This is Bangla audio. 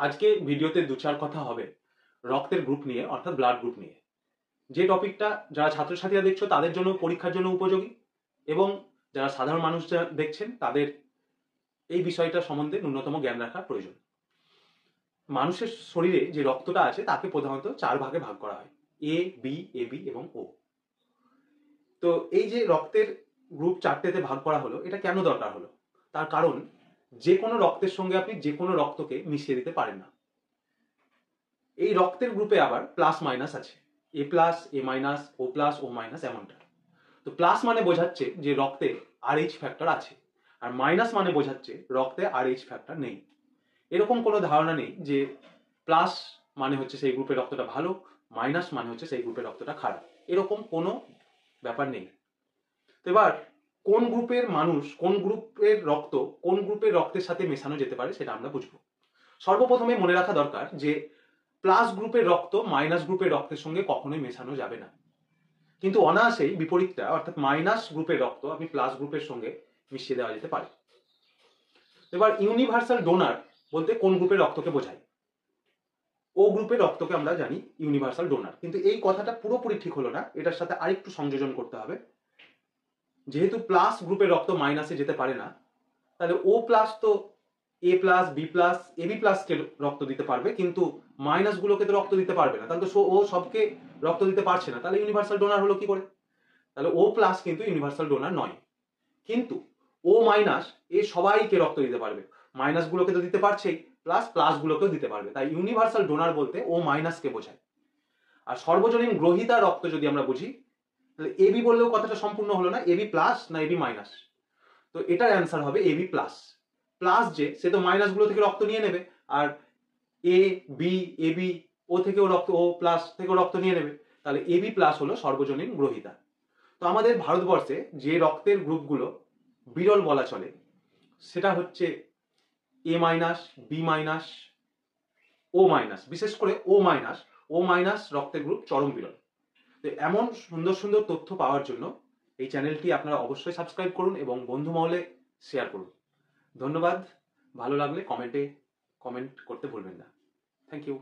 আজকে ভিডিওতে দু চার কথা হবে রক্তের গ্রুপ নিয়ে, অর্থাৎ ব্লাড গ্রুপ নিয়ে। যে টপিকটা যারা ছাত্রছাত্রীরা দেখছো তাদের জন্য, পরীক্ষার জন্য উপযোগী, এবং যারা সাধারণ মানুষ দেখছেন তাদের এই বিষয়টা সম্বন্ধে ন্যূনতম জ্ঞান রাখা প্রয়োজন। মানুষের শরীরে যে রক্তটা আছে তাকে প্রধানত 4 ভাগে ভাগ করা হয়, এ, বি, এবি এবং ও। তো এই যে রক্তের গ্রুপ 4টেতে ভাগ করা হলো, এটা কেন দরকার হলো? তার কারণ যে কোনো রক্তের সঙ্গে আপনি যে কোনো রক্তকে মিশিয়ে দিতে পারেন না। এই রক্তের গ্রুপে আবার প্লাস মাইনাস আছে, এ প্লাস, এ মাইনাস, ও প্লাস, ও মাইনাস, এমনটা। তো প্লাস মানে বোঝাচ্ছে যে রক্তে RH ফ্যাক্টর আছে, আর মাইনাস মানে বোঝাচ্ছে রক্তে RH ফ্যাক্টর নেই। এরকম কোনো ধারণা নেই যে প্লাস মানে হচ্ছে সেই গ্রুপের রক্তটা ভালো, মাইনাস মানে হচ্ছে সেই গ্রুপের রক্তটা খারাপ। এরকম কোনো ব্যাপার নেই। তো এবার কোন গ্রুপের মানুষ, কোন গ্রুপের রক্ত কোন গ্রুপের রক্তের সাথে মেশানো যেতে পারে সেটা আমরা বুঝবো। সর্বপ্রথমে মনে রাখা দরকার যে প্লাস গ্রুপের রক্ত মাইনাস গ্রুপের রক্তের সঙ্গে কখনোই মেশানো যাবে না, কিন্তু অনায়াসেই বিপরীতটা, অর্থাৎ মাইনাস গ্রুপের রক্ত আপনি প্লাস গ্রুপের সঙ্গে মিশিয়ে দেওয়া যেতে পারে। এবার ইউনিভার্সাল ডোনার বলতে কোন গ্রুপের রক্তকে বোঝায়? ও গ্রুপের রক্তকে আমরা জানি ইউনিভার্সাল ডোনার, কিন্তু এই কথাটা পুরোপুরি ঠিক হলো না, এটার সাথে আরেকটু সংযোজন করতে হবে। যেহেতু প্লাস গ্রুপের রক্ত মাইনাসে যেতে পারে না, তাহলে ও প্লাস তো এ প্লাস, বি প্লাস, এবি প্লাসকে রক্ত দিতে পারবে, কিন্তু মাইনাস গুলোকে তো রক্ত দিতে পারবে না। তাহলে তো ও সবকে রক্ত দিতে পারছে না, তাহলে ইউনিভার্সাল ডোনার হলো কি করে? তাহলে ও প্লাস কিন্তু ইউনিভার্সাল ডোনার নয়। কিন্তু ও মাইনাস এ সবাইকে রক্ত দিতে পারবে, মাইনাস গুলোকে তো দিতে পারছেই, প্লাস প্লাস গুলোকেও দিতে পারবে। তাই ইউনিভার্সাল ডোনার বলতে ও মাইনাসকে বোঝায়। আর সর্বজনীন গ্রহীতা রক্ত যদি আমরা বুঝি, তাহলে এবি বললেও কথাটা সম্পূর্ণ হলো না, এবি প্লাস না এবি মাইনাস। তো এটার অ্যান্সার হবে এবি প্লাস। প্লাস যে সে তো মাইনাস গুলো থেকে রক্ত নিয়ে নেবে, আর এ, বি, এবি, ও থেকেও রক্ত, ও প্লাস থেকেও রক্ত নিয়ে নেবে, তাহলে এবি প্লাস হলো সর্বজনীন গ্রহীতা। তো আমাদের ভারতবর্ষে যে রক্তের গ্রুপগুলো বিরল বলা চলে সেটা হচ্ছে এ মাইনাস, বি মাইনাস, ও মাইনাস। বিশেষ করে ও মাইনাস রক্তের গ্রুপ চরম বিরল। তো এমন সুন্দর সুন্দর তথ্য পাওয়ার জন্য এই চ্যানেলটি আপনারা অবশ্যই সাবস্ক্রাইব করুন এবং বন্ধু মহলে শেয়ার করুন। ধন্যবাদ। ভালো লাগলে কমেন্ট করতে ভুলবেন না। Thank you.